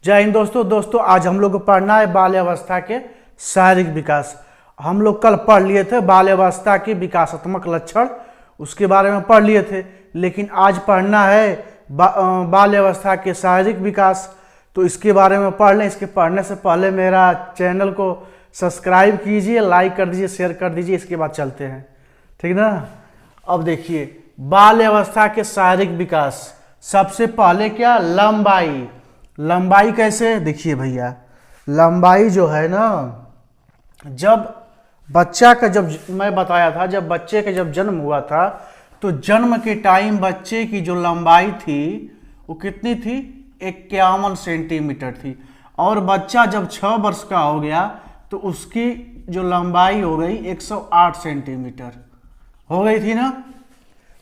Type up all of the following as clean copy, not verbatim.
जय हिंद दोस्तों आज हम लोग को पढ़ना है बाल्यावस्था के शारीरिक विकास। हम लोग कल पढ़ लिए थे बाल्यावस्था के विकासात्मक लक्षण, उसके बारे में पढ़ लिए थे, लेकिन आज पढ़ना है बाल्यावस्था के शारीरिक विकास। तो इसके बारे में पढ़ लें। इसके पढ़ने से पहले मेरा चैनल को सब्सक्राइब कीजिए, लाइक कर दीजिए, शेयर कर दीजिए। इसके बाद चलते हैं, ठीक ना। अब देखिए बाल्यावस्था के शारीरिक विकास। सबसे पहले क्या, लंबाई। लंबाई कैसे, देखिए भैया, लंबाई जो है ना, जब बच्चा का, जब मैं बताया था, जब बच्चे का जब जन्म हुआ था तो जन्म के टाइम बच्चे की जो लंबाई थी वो कितनी थी, 51 सेंटीमीटर थी। और बच्चा जब 6 वर्ष का हो गया तो उसकी जो लंबाई हो गई 108 सेंटीमीटर हो गई थी ना।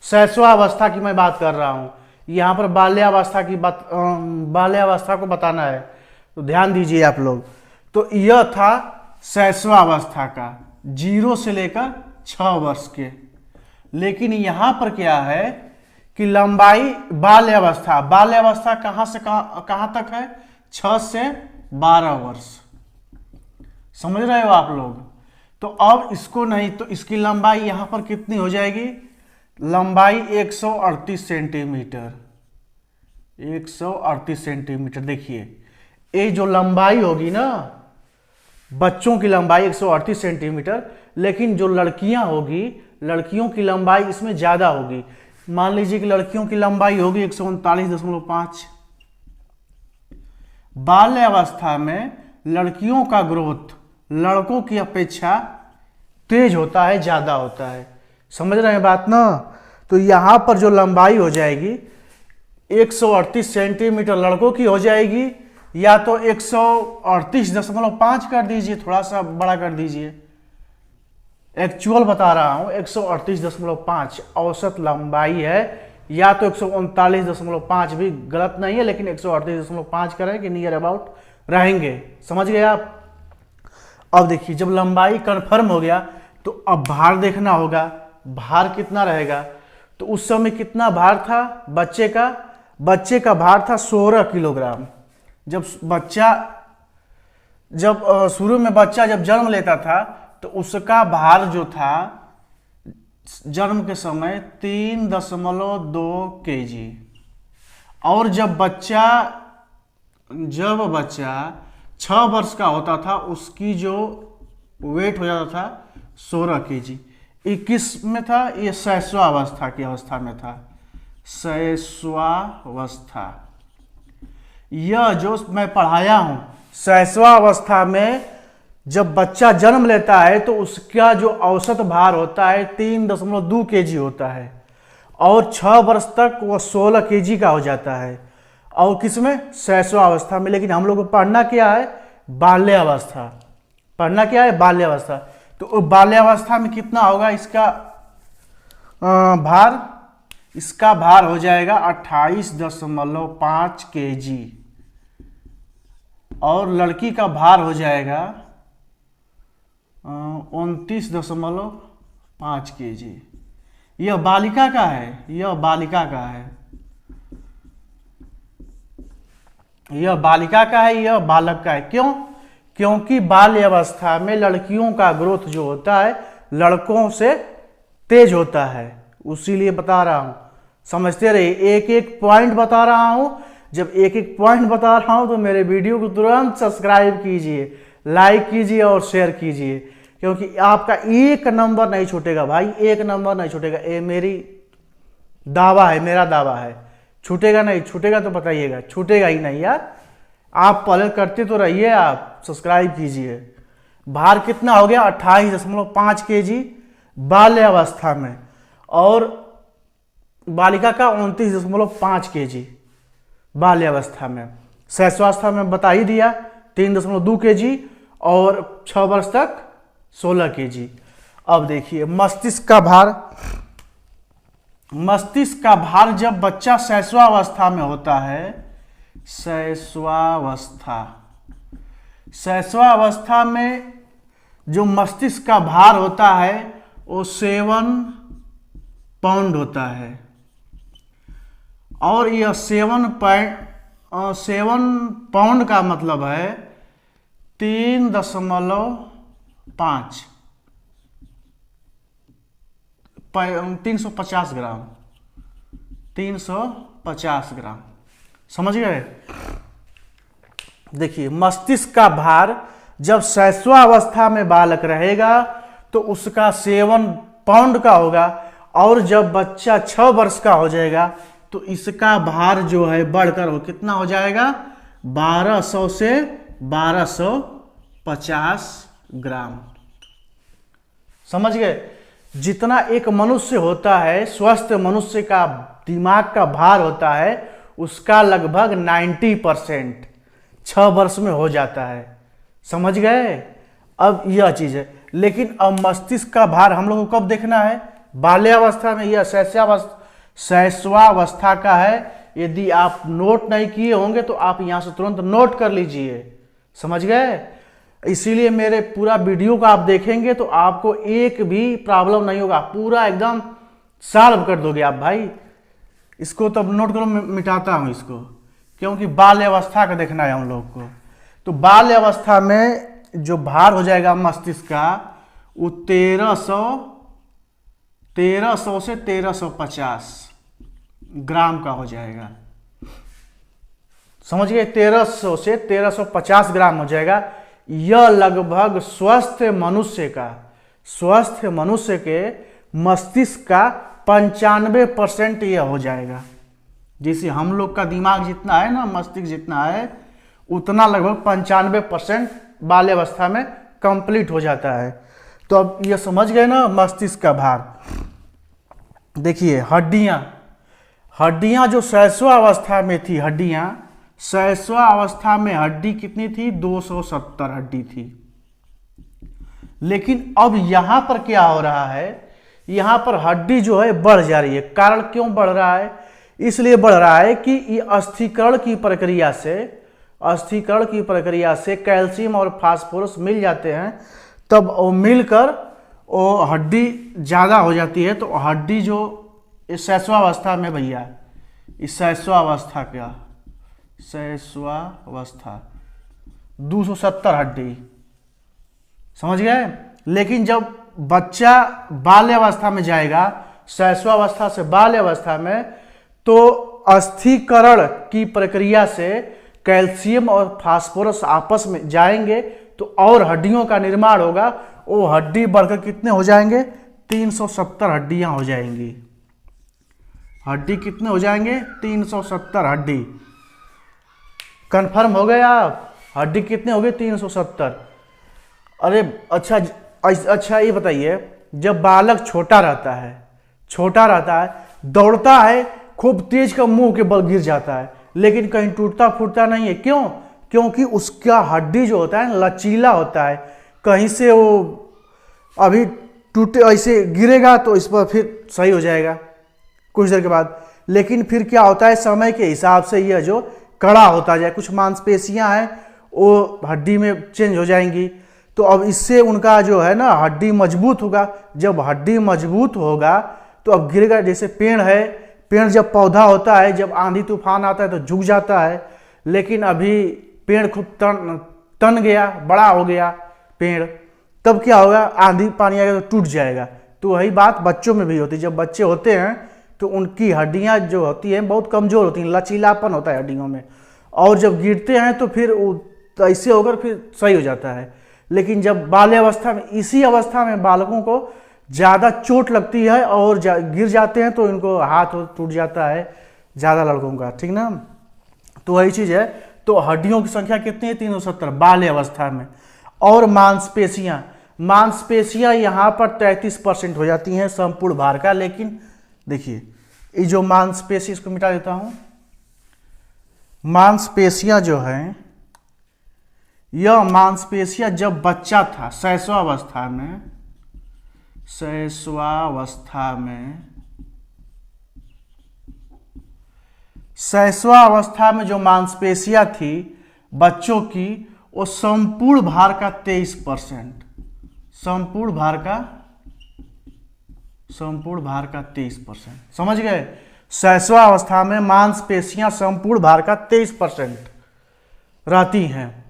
शैशवावस्था की मैं बात कर रहा हूँ, यहाँ पर बाल्यावस्था की बात, बाल्यावस्था को बताना है, तो ध्यान दीजिए आप लोग। तो यह था शैशवावस्था का, 0 से लेकर 6 वर्ष के। लेकिन यहाँ पर क्या है कि लंबाई बाल्यावस्था, बाल्यावस्था कहाँ से कहाँ तक है, 6 से 12 वर्ष। समझ रहे हो आप लोग। तो अब इसको नहीं, तो इसकी लंबाई यहाँ पर कितनी हो जाएगी, लंबाई 138 सेंटीमीटर, 138 सेंटीमीटर। देखिए ये जो लंबाई होगी ना, बच्चों की लंबाई 138 सेंटीमीटर, लेकिन जो लड़कियां होगी, लड़कियों की लंबाई इसमें ज्यादा होगी। मान लीजिए कि लड़कियों की लंबाई होगी 139.5। बाल्यावस्था में लड़कियों का ग्रोथ लड़कों की अपेक्षा तेज होता है, ज्यादा होता है। समझ रहे हैं बात ना। तो यहां पर जो लंबाई हो जाएगी 138 सेंटीमीटर लड़कों की हो जाएगी, या तो 138.5 कर दीजिए, थोड़ा सा बड़ा कर दीजिए। एक्चुअल बता रहा हूं, 138.5 औसत लंबाई है, या तो 139.5 भी गलत नहीं है, लेकिन 138.5 करें कि नियर अबाउट रहेंगे। समझ गए आप। अब देखिए जब लंबाई कंफर्म हो गया तो अब भार देखना होगा, भार कितना रहेगा। तो उस समय कितना भार था बच्चे का भार था 16 किलोग्राम। जब शुरू में बच्चा जब जन्म लेता था तो उसका भार जो था जन्म के समय 3.2 kg। और जब बच्चा 6 वर्ष का होता था उसकी जो वेट हो जाता था 16 kg। ये किस में था, ये शैशवावस्था की अवस्था में था, शैशवावस्था। यह जो मैं पढ़ाया हूं, शैशवावस्था में जब बच्चा जन्म लेता है तो उसका जो औसत भार होता है 3.2 kg होता है, और 6 वर्ष तक वह 16 kg का हो जाता है। और किसमें, शैशवावस्था में। लेकिन हम लोग को पढ़ना क्या है, बाल्यावस्था। पढ़ना क्या है, बाल्यावस्था। तो बाल्यावस्था में कितना होगा इसका भार, इसका भार हो जाएगा 28.5 kg। और लड़की का भार हो जाएगा 29.5 kg। यह बालिका का है, यह बालिका का है, यह बालिका का है, यह बालक का है। क्यों, क्योंकि बाल्यावस्था में लड़कियों का ग्रोथ जो होता है लड़कों से तेज होता है, उसीलिए बता रहा हूं। समझते रहिए, एक एक पॉइंट बता रहा हूं। जब एक एक पॉइंट बता रहा हूं तो मेरे वीडियो को तुरंत सब्सक्राइब कीजिए, लाइक कीजिए और शेयर कीजिए, क्योंकि आपका एक नंबर नहीं छूटेगा भाई, एक नंबर नहीं छूटेगा। ये मेरी दावा है, मेरा दावा है। छूटेगा नहीं, छूटेगा तो बताइएगा, छूटेगा ही नहीं यार। आप पहले करते तो रहिए, आप सब्सक्राइब कीजिए। भार कितना हो गया, 28.5 kg बाल्यावस्था में, और बालिका का 29.5 kg बाल्यावस्था में। शैशवावस्था में बता ही दिया 3.2 kg, और 6 वर्ष तक 16 kg। अब देखिए मस्तिष्क का भार। मस्तिष्क का भार जब बच्चा शैशवावस्था में होता है, शैशवावस्था में जो मस्तिष्क का भार होता है वो 7 पाउंड होता है। और यह 7 7 पाउंड का मतलब है 3.5 350 ग्राम, 350 ग्राम। समझ गए। देखिए, मस्तिष्क का भार जब शैशवावस्था में बालक रहेगा तो उसका 7 पाउंड का होगा, और जब बच्चा 6 वर्ष का हो जाएगा तो इसका भार जो है बढ़कर हो कितना हो जाएगा, 1200 से 1250 ग्राम। समझ गए। जितना एक मनुष्य होता है, स्वस्थ मनुष्य का दिमाग का भार होता है, उसका लगभग 90% 6 वर्ष में हो जाता है। समझ गए। अब यह चीज है, लेकिन अब मस्तिष्क का भार हम लोग को कब देखना है, बाल्यावस्था में। यह शैशवावस्था का है। यदि आप नोट नहीं किए होंगे तो आप यहां से तुरंत नोट कर लीजिए। समझ गए। इसीलिए मेरे पूरा वीडियो को आप देखेंगे तो आपको एक भी प्रॉब्लम नहीं होगा, पूरा एकदम सॉल्व कर दोगे आप भाई। इसको तब नोट करो, मिटाता हूं इसको, क्योंकि बाल्यावस्था का देखना है हम लोग को। तो बाल्यावस्था में जो भार हो जाएगा मस्तिष्क का, वो 1300 से 1350 ग्राम का हो जाएगा। समझ गए। 1300 से 1350 ग्राम हो जाएगा। यह लगभग स्वस्थ मनुष्य के मस्तिष्क का 95% यह हो जाएगा। जैसे हम लोग का दिमाग जितना है ना, मस्तिष्क जितना है, उतना लगभग 95% बाल्यावस्था में कंप्लीट हो जाता है। तो अब यह समझ गए ना मस्तिष्क का भार। देखिए, हड्डियां जो शैशवावस्था में थी, शैशवावस्था में हड्डी कितनी थी, 270 हड्डी थी। लेकिन अब यहां पर क्या हो रहा है, यहां पर हड्डी जो है बढ़ जा रही है। कारण क्यों बढ़ रहा है, इसलिए बढ़ रहा है कि ये अस्थिकरण की प्रक्रिया से कैल्शियम और फास्फोरस मिल जाते हैं, तब वो मिलकर वो हड्डी ज्यादा हो जाती है। तो हड्डी जो इस शैशवावस्था में, भैया इस शैशवावस्था 270 हड्डी। समझ गए। लेकिन जब बच्चा बाल्यावस्था में जाएगा, शैशवावस्था से बाल्यावस्था में, तो अस्थिकरण की प्रक्रिया से कैल्शियम और फास्फोरस आपस में जाएंगे तो और हड्डियों का निर्माण होगा। वो हड्डी बढ़कर कितने हो जाएंगे, 370 हड्डियां हो जाएंगी। हड्डी कितने हो जाएंगे, 370 हड्डी। कंफर्म हो गए आप। हड्डी कितने हो गए, 370। अरे अच्छा ये बताइए, जब बालक छोटा रहता है, दौड़ता है खूब तेज का, मुंह के बल गिर जाता है, लेकिन कहीं टूटता फूटता नहीं है। क्यों? क्योंकि उसका हड्डी जो होता है लचीला होता है। कहीं से वो अभी टूटे, ऐसे गिरेगा तो इस पर फिर सही हो जाएगा कुछ देर के बाद। लेकिन फिर क्या होता है, समय के हिसाब से यह जो कड़ा होता जाए, कुछ मांसपेशियां हैं वो हड्डी में चेंज हो जाएंगी। तो अब इससे उनका जो है ना हड्डी मजबूत होगा। जब हड्डी मजबूत होगा तो अब गिरेगा। जैसे पेड़ जब पौधा होता है, जब आंधी तूफान आता है तो झुक जाता है, लेकिन अभी पेड़ खूब तन गया, बड़ा हो गया पेड़, तब क्या होगा, आंधी पानी आएगा तो टूट जाएगा। तो वही बात बच्चों में भी होती है। जब बच्चे होते हैं तो उनकी हड्डियां जो होती हैं बहुत कमजोर होती हैं, लचीलापन होता है हड्डियों में, और जब गिरते हैं तो फिर तो ऐसे होकर फिर सही हो जाता है। लेकिन जब बाल्यावस्था में, इसी अवस्था में बालकों को ज़्यादा चोट लगती है और गिर जाते हैं तो इनको हाथ टूट जाता है ज़्यादा लड़कों का, ठीक ना। तो वही चीज़ है। तो हड्डियों की संख्या कितनी है, 370 बाल्यावस्था में। और मांसपेशियां यहाँ पर 33% हो जाती हैं संपूर्ण भार का। लेकिन देखिए, ये जो मांसपेशी, इसको मिटा देता हूँ। मांसपेशियां जो हैं, यह मांसपेशियां जब बच्चा था शैशवावस्था में जो मांसपेशियां थी बच्चों की, वो संपूर्ण भार का 23%, संपूर्ण भार का 23%। समझ गए। शैशवा अवस्था में मांसपेशियां संपूर्ण भार का 23% रहती हैं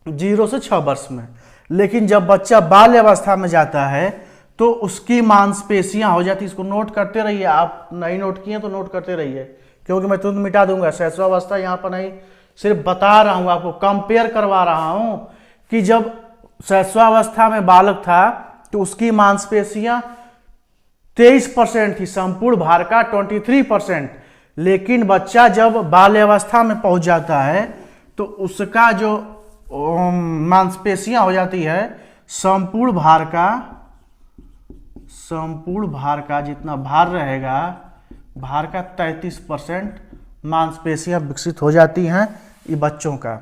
0 से 6 वर्ष में। लेकिन जब बच्चा बाल्य अवस्था में जाता है तो उसकी मांसपेशियां हो जाती, इसको नोट करते रहिए, आप नहीं नोट किए तो नोट करते रहिए, क्योंकि मैं तुरंत मिटा दूंगा। शैशवा अवस्था यहाँ पर नहीं, सिर्फ बता रहा हूँ आपको, कंपेयर करवा रहा हूँ कि जब शैशवावस्था में बालक था तो उसकी मांसपेशियां 23% थी, संपूर्ण भार का 23%। लेकिन बच्चा जब बाल्यावस्था में पहुंच जाता है तो उसका जो मांसपेशियां हो जाती है संपूर्ण भार का जितना भार रहेगा, भार का 33% मांसपेशियां विकसित हो जाती हैं ये बच्चों का।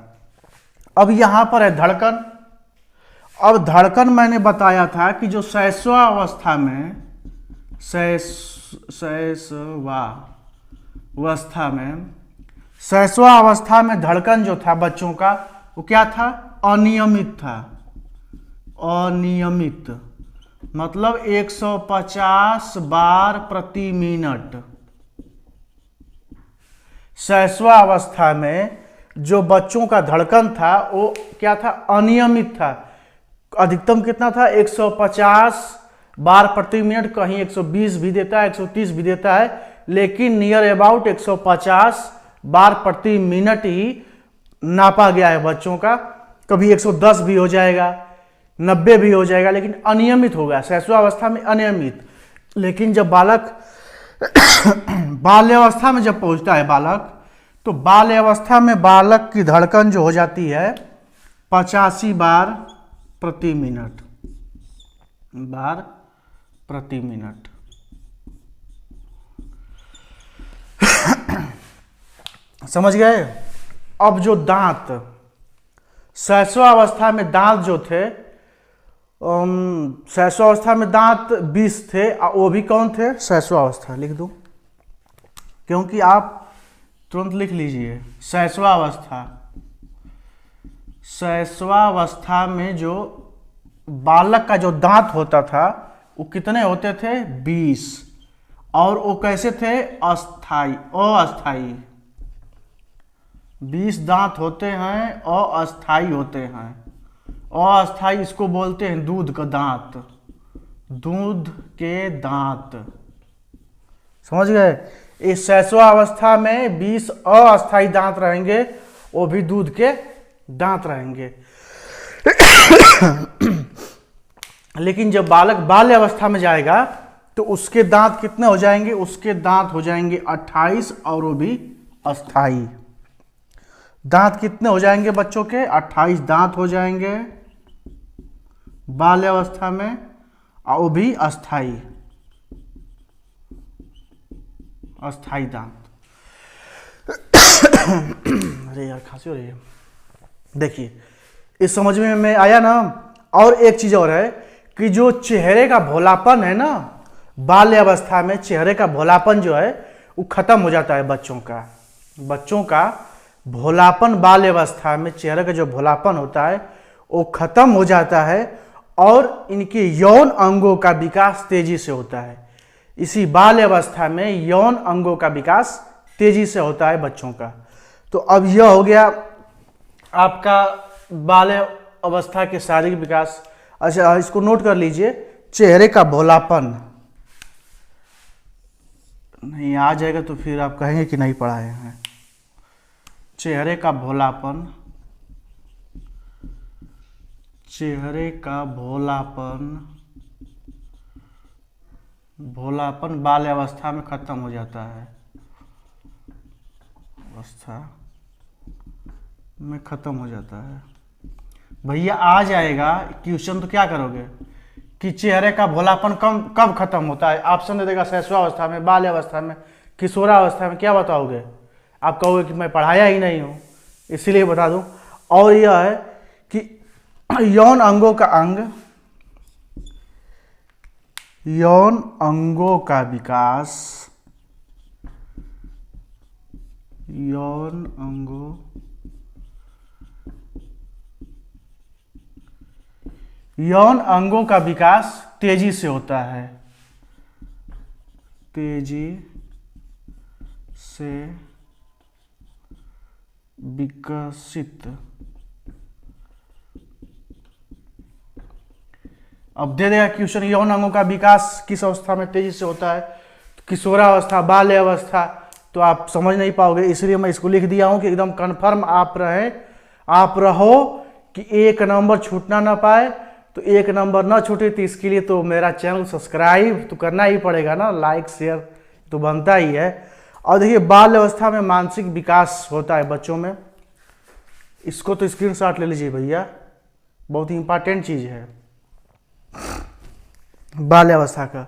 अब यहां पर है धड़कन। अब धड़कन मैंने बताया था कि जो शैशवावस्था में धड़कन जो था बच्चों का वो क्या था, अनियमित था। अनियमित मतलब 150 बार प्रति मिनट। शैशवावस्था में जो बच्चों का धड़कन था वो क्या था, अनियमित था। अधिकतम कितना था, 150 बार प्रति मिनट, कहीं 120 भी देता है, 130 भी देता है, लेकिन नियर अबाउट 150 बार प्रति मिनट ही नापा गया है बच्चों का। कभी 110 भी हो जाएगा, 90 भी हो जाएगा, लेकिन अनियमित होगा शैशवावस्था में, अनियमित। लेकिन जब बालक बाल्यावस्था में जब पहुंचता है बालक, तो बाल्यावस्था में बालक की धड़कन जो हो जाती है 85 बार प्रति मिनट, समझ गए। अब जो दांत, शैशवावस्था में दांत जो थे, शैशवावस्था में दांत 20 थे, वो भी कौन थे, शैशवावस्था लिख दूं क्योंकि आप तुरंत लिख लीजिए। शैशवावस्था में जो बालक का जो दांत होता था वो कितने होते थे, 20। और वो कैसे थे, अस्थाई, अस्थाई। 20 दांत होते हैं, अस्थाई होते हैं। अस्थाई इसको बोलते हैं दूध का दांत, दूध के दांत, समझ गए। इस शैशवावस्था में 20 अस्थाई दांत रहेंगे, वो भी दूध के दांत रहेंगे। लेकिन जब बालक बाल्यावस्था में जाएगा तो उसके दांत कितने हो जाएंगे, उसके दांत हो जाएंगे 28, और वो भी अस्थाई। दांत कितने हो जाएंगे बच्चों के, 28 दांत हो जाएंगे बाल्यावस्था में, और वो भी अस्थाई, अस्थाई दांत। अरे यार खांसी हो रही है। देखिए इस समझ में आया ना। और एक चीज और है कि जो चेहरे का भोलापन है ना, बाल्यावस्था में चेहरे का भोलापन जो है वो खत्म हो जाता है बच्चों का भोलापन बाल्यावस्था में चेहरे का जो भोलापन होता है वो खत्म हो जाता है, और इनके यौन अंगों का विकास तेजी से होता है। इसी बाल्यावस्था में यौन अंगों का विकास तेजी से होता है बच्चों का। तो अब यह हो गया आपका बाल्य अवस्था के शारीरिक विकास। अच्छा इसको नोट कर लीजिए, चेहरे का भोलापन नहीं आ जाएगा तो फिर आप कहेंगे कि नहीं पढ़ाए हैं। चेहरे का भोलापन, चेहरे का भोलापन बाल्यावस्था में खत्म हो जाता है, अवस्था में खत्म हो जाता है। भैया आ जाएगा क्वेश्चन तो क्या करोगे कि चेहरे का भोलापन कब खत्म होता है, ऑप्शन दे देगा शैशवावस्था में, बाल्यावस्था में, किशोरावस्था में, क्या बताओगे आप, कहोगे कि मैं पढ़ाया ही नहीं हूँ, इसीलिए बता दूं। और यह है कि यौन अंगों का यौन अंगों का विकास, यौन अंगों का विकास तेजी से होता है, तेजी से विकसित। अब दे देगा क्वेश्चन, यौन अंगों का विकास किस अवस्था में तेजी से होता है? किशोरावस्था, बाल्य अवस्था। तो आप समझ नहीं पाओगे, इसलिए मैं इसको लिख दिया हूं कि एकदम कन्फर्म आप रहो कि एक नंबर छूटना ना पाए। तो एक नंबर ना छूटे तो इसके लिए तो मेरा चैनल सब्सक्राइब तो करना ही पड़ेगा ना, लाइक शेयर तो बनता ही है। और देखिए बाल्य अवस्था में मानसिक विकास होता है बच्चों में। इसको तो स्क्रीनशॉट ले लीजिए भैया, बहुत ही इंपॉर्टेंट चीज है बाल्यावस्था का।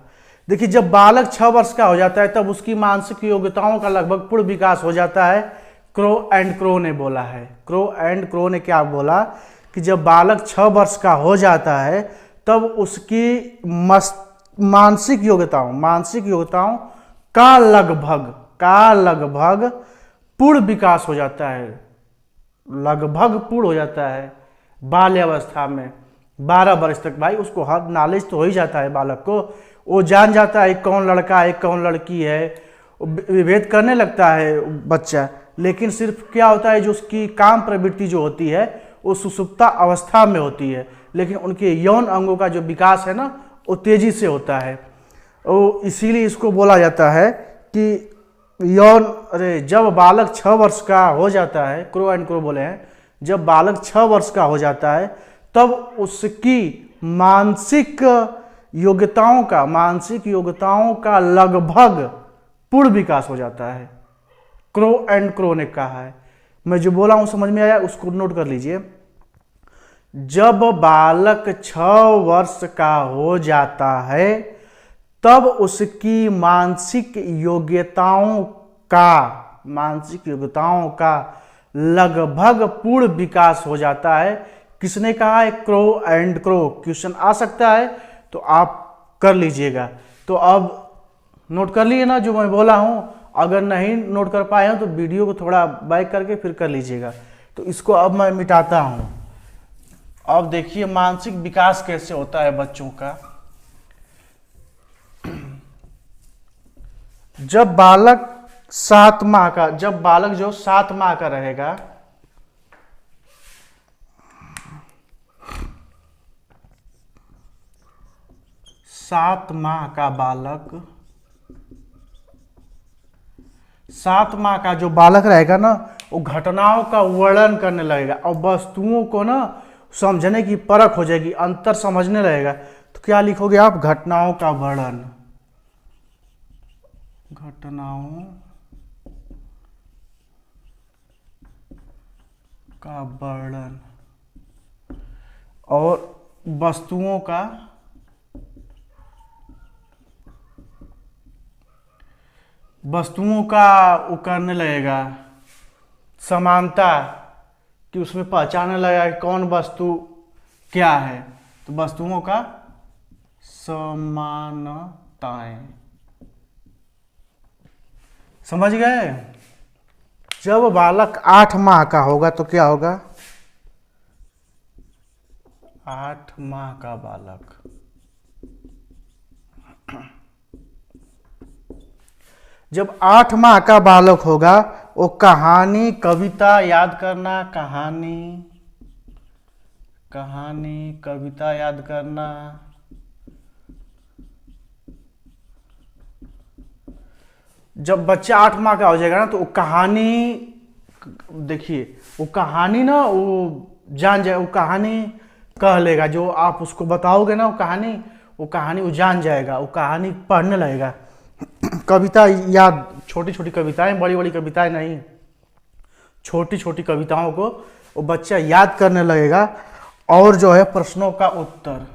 देखिए जब बालक 6 वर्ष का हो जाता है तब उसकी मानसिक योग्यताओं का लगभग पूर्ण विकास हो जाता है। क्रो एंड क्रो ने बोला है, क्रो एंड क्रो ने क्या बोला कि जब बालक 6 वर्ष का हो जाता है तब उसकी मानसिक योग्यताओं का लगभग पूर्ण विकास हो जाता है, लगभग पूर्ण हो जाता है बाल्यावस्था में। 12 वर्ष तक भाई उसको हर नॉलेज तो हो ही जाता है बालक को, वो जान जाता है कौन लड़का है कौन लड़की है, विभेद करने लगता है बच्चा। लेकिन सिर्फ क्या होता है, जो उसकी काम प्रवृत्ति जो होती है वो सुसुप्ता अवस्था में होती है, लेकिन उनके यौन अंगों का जो विकास है ना वो तेजी से होता है। वो इसीलिए इसको बोला जाता है कि जब बालक 6 वर्ष का हो जाता है, क्रो एंड क्रो बोले हैं, जब बालक 6 वर्ष का हो जाता है तब उसकी मानसिक योग्यताओं का लगभग पूर्ण विकास हो जाता है। क्रो एंड क्रो ने कहा है। मैं जो बोला हूं समझ में आया, उसको नोट कर लीजिए। जब बालक 6 वर्ष का हो जाता है तब उसकी मानसिक योग्यताओं का लगभग पूर्ण विकास हो जाता है। किसने कहा है? Crow and crow. क्वेश्चन आ सकता है तो आप कर लीजिएगा। तो अब नोट कर लिए ना जो मैं बोला हूं, अगर नहीं नोट कर पाए हो तो वीडियो को थोड़ा बैक करके फिर कर लीजिएगा। तो इसको अब मैं मिटाता हूं। अब देखिए मानसिक विकास कैसे होता है बच्चों का। जब बालक 7 माह का, जब बालक जो 7 माह का रहेगा, सात माह का जो बालक रहेगा ना वो घटनाओं का वर्णन करने लगेगा और वस्तुओं को ना समझने की परख हो जाएगी, अंतर समझने लगेगा। तो क्या लिखोगे आप? घटनाओं का वर्णन, घटनाओं का वर्णन और वस्तुओं का वो करने लगेगा समानता, कि उसमें पहचानने लगेगा कि कौन वस्तु क्या है। तो वस्तुओं का समानताएं, समझ गए? जब बालक 8 माह का होगा तो क्या होगा? 8 माह का बालक, जब 8 माह का बालक होगा वो कहानी कविता याद करना, कहानी कविता याद करना, जब बच्चा 8 माह का हो जाएगा ना तो वो कहानी, देखिए वो कहानी ना वो जान जाए, वो कहानी कह लेगा। जो आप उसको बताओगे ना वो कहानी वो जान जाएगा, वो कहानी पढ़ने लगेगा। कविता याद, छोटी छोटी कविताएं, बड़ी बड़ी कविताएं नहीं, छोटी छोटी कविताओं को वो बच्चा याद करने लगेगा। और जो है प्रश्नों का उत्तर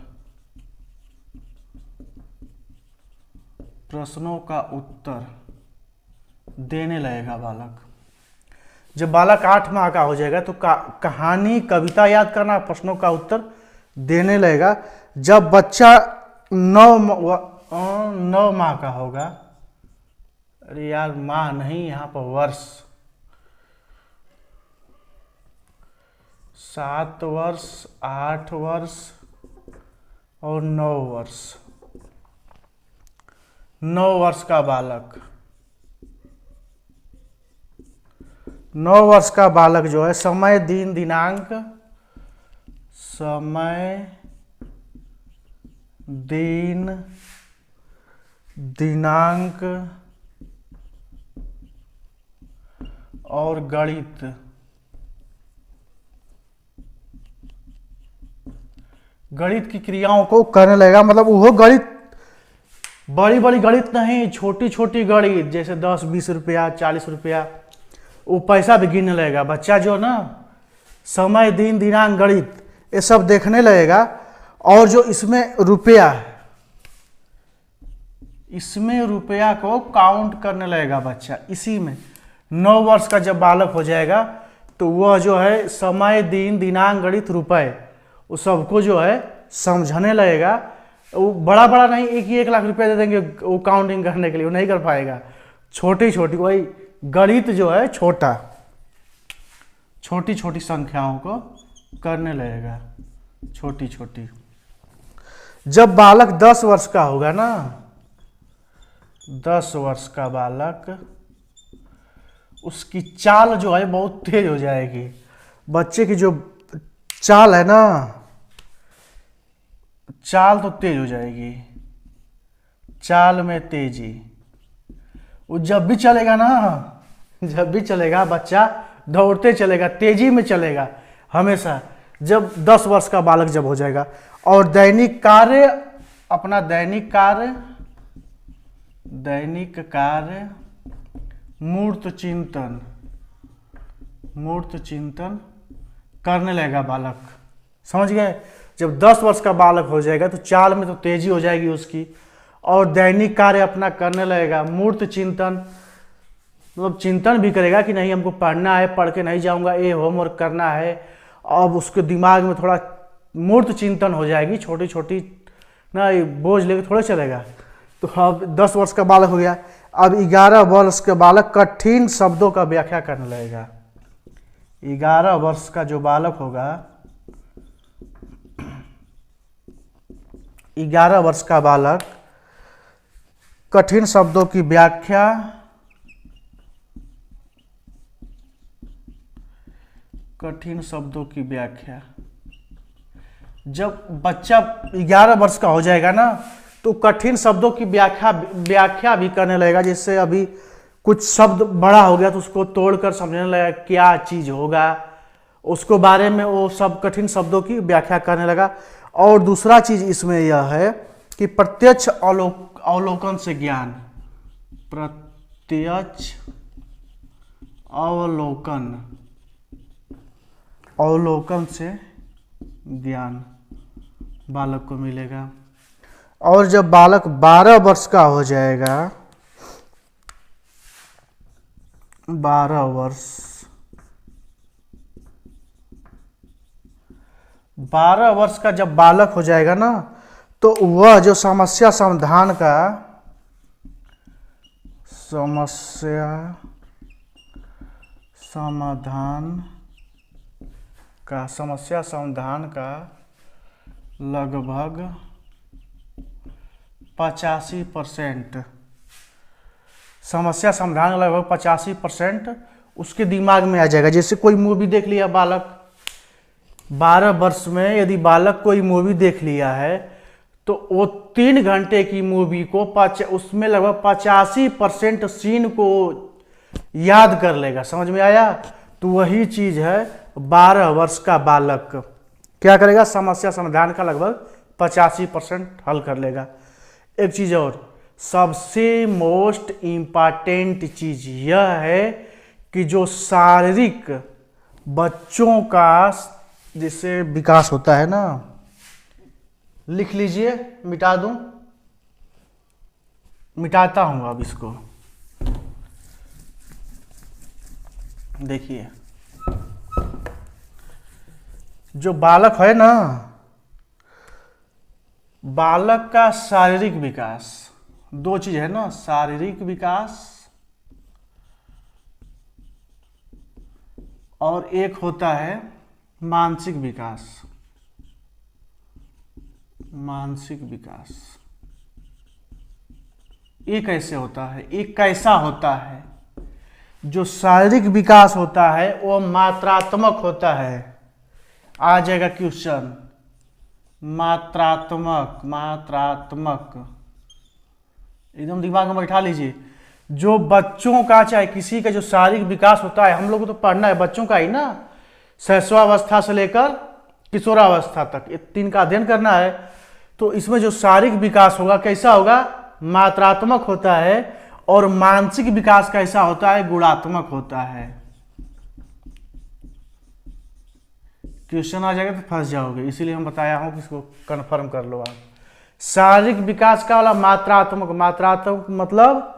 देने लगेगा बालक। जब बालक 8 माह का हो जाएगा तो कहानी कविता याद करना, प्रश्नों का उत्तर देने लगेगा। जब बच्चा 9 माह का होगा, अरे यार माह नहीं, यहाँ पर वर्ष, 7 वर्ष, 8 वर्ष और 9 वर्ष, 9 वर्ष का बालक, 9 वर्ष का बालक जो है समय दिन दिनांक, समय दिन दिनांक और गणित, गणित की क्रियाओं को करने लगेगा। मतलब वो गणित बड़ी बड़ी गणित नहीं, छोटी छोटी गणित, जैसे 10-20 रुपया 40 रुपया, वो पैसा भी गिनने लगेगा बच्चा जो ना। समय दिन दिनांक गणित ये सब देखने लगेगा। और जो इसमें रुपया है, इसमें रुपया को काउंट करने लगेगा बच्चा। इसी में 9 वर्ष का जब बालक हो जाएगा तो वह जो है समय दिन दिनांक गणित रुपए वो सबको जो है समझने लगेगा। वो बड़ा बड़ा नहीं, 1 लाख रुपया दे देंगे वो काउंटिंग करने के लिए, वो नहीं कर पाएगा। छोटी छोटी वही गणित जो है छोटा, छोटी छोटी संख्याओं को करने लगेगा, छोटी छोटी। जब बालक 10 वर्ष का होगा ना, 10 वर्ष का बालक, उसकी चाल जो है बहुत तेज हो जाएगी। बच्चे की जो चाल है ना, चाल तो तेज हो जाएगी, चाल में तेजी। वो जब भी चलेगा ना, जब भी चलेगा बच्चा दौड़ते चलेगा, तेजी में चलेगा हमेशा, जब 10 वर्ष का बालक जब हो जाएगा। और दैनिक कार्य, अपना दैनिक कार्य, दैनिक कार्य मूर्त चिंतन, मूर्त चिंतन करने लगेगा बालक। समझ गए? जब 10 वर्ष का बालक हो जाएगा तो चाल में तो तेजी हो जाएगी उसकी, और दैनिक कार्य अपना करने लगेगा। मूर्त चिंतन मतलब चिंतन भी करेगा कि नहीं हमको पढ़ना है, पढ़ के नहीं जाऊंगा, ये होमवर्क करना है। अब उसके दिमाग में थोड़ा मूर्त चिंतन हो जाएगी, छोटी छोटी ना, बोझ लेके थोड़ा चलेगा। तो अब 10 वर्ष का बालक हो गया। अब 11 वर्ष के बालक कठिन शब्दों का व्याख्या करने लगेगा। 11 वर्ष का जो बालक होगा, 11 वर्ष का बालक कठिन शब्दों की व्याख्या, कठिन शब्दों की व्याख्या। जब बच्चा 11 वर्ष का हो जाएगा ना तो कठिन शब्दों की व्याख्या भी करने लगेगा। जैसे अभी कुछ शब्द बड़ा हो गया तो उसको तोड़कर समझने लगेगा क्या चीज होगा, उसको बारे में वो सब कठिन शब्दों की व्याख्या करने लगा। और दूसरा चीज इसमें यह है कि प्रत्यक्ष अवलोकन से ज्ञान, प्रत्यक्ष अवलोकन, अवलोकन से ज्ञान बालक को मिलेगा। और जब बालक 12 वर्ष का हो जाएगा, 12 वर्ष, 12 वर्ष का जब बालक हो जाएगा ना तो वह जो समस्या समाधान का, समस्या समाधान का लगभग 85%, समस्या समाधान का लगभग 85% उसके दिमाग में आ जाएगा। जैसे कोई मूवी देख लिया बालक, 12 वर्ष में यदि बालक कोई मूवी देख लिया है तो वो 3 घंटे की मूवी को उसमें लगभग 85% सीन को याद कर लेगा। समझ में आया? तो वही चीज है 12 वर्ष का बालक क्या करेगा, समस्या समाधान का लगभग 85% हल कर लेगा। एक चीज और, सबसे मोस्ट इंपॉर्टेंट चीज यह है कि जो शारीरिक बच्चों का जैसे विकास होता है ना, लिख लीजिए, मिटा दूं, मिटाता हूं अब इसको। देखिए जो बालक है ना, बालक का शारीरिक विकास, 2 चीज है ना, शारीरिक विकास और एक होता है मानसिक विकास। मानसिक विकास ये कैसे होता है, ये कैसा होता है? जो शारीरिक विकास होता है वो मात्रात्मक होता है। आ जाएगा क्वेश्चन, मात्रात्मक, मात्रात्मक, एकदम दिमाग में बैठा लीजिए। जो बच्चों का चाहे किसी का जो शारीरिक विकास होता है, हम लोग को तो पढ़ना है बच्चों का ही ना, शैशवावस्था से लेकर किशोरावस्था तक, ये 3 का अध्ययन करना है। तो इसमें जो शारीरिक विकास होगा कैसा होगा, मात्रात्मक होता है, और मानसिक विकास कैसा होता है, गुणात्मक होता है। क्वेश्चन आ जाएगा तो फंस जाओगे, इसीलिए हम बताया हूं कि इसको कन्फर्म कर लो आप। शारीरिक विकास का वाला मात्रात्मक, मात्रात्मक मतलब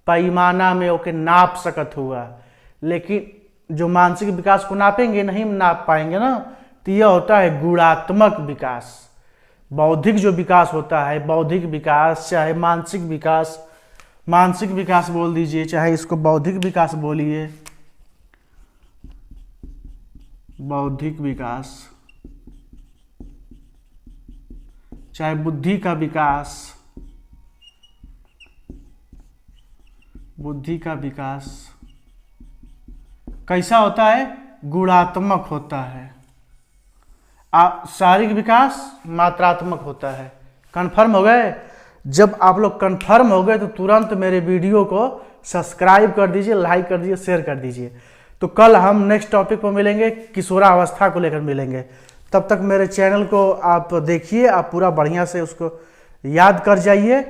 पैमाना में ओके नाप सकत हुआ, लेकिन जो मानसिक विकास को नापेंगे नहीं नाप पाएंगे ना, तो यह होता है गुणात्मक विकास। बौद्धिक जो विकास होता है, बौद्धिक विकास चाहे मानसिक विकास, मानसिक विकास बोल दीजिए चाहे इसको बौद्धिक विकास बोलिए, बौद्धिक विकास चाहे बुद्धि का विकास, बुद्धि का विकास कैसा होता है, गुणात्मक होता है। शारीरिक विकास मात्रात्मक होता है। कंफर्म हो गए? जब आप लोग कंफर्म हो गए तो तुरंत मेरे वीडियो को सब्सक्राइब कर दीजिए, लाइक कर दीजिए, शेयर कर दीजिए। तो कल हम नेक्स्ट टॉपिक पर मिलेंगे, किशोरावस्था को लेकर मिलेंगे। तब तक मेरे चैनल को आप देखिए, आप पूरा बढ़िया से उसको याद कर जाइए।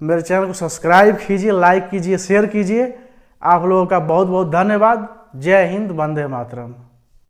मेरे चैनल को सब्सक्राइब कीजिए, लाइक कीजिए, शेयर कीजिए। आप लोगों का बहुत बहुत धन्यवाद। जय हिंद, वंदे मातरम।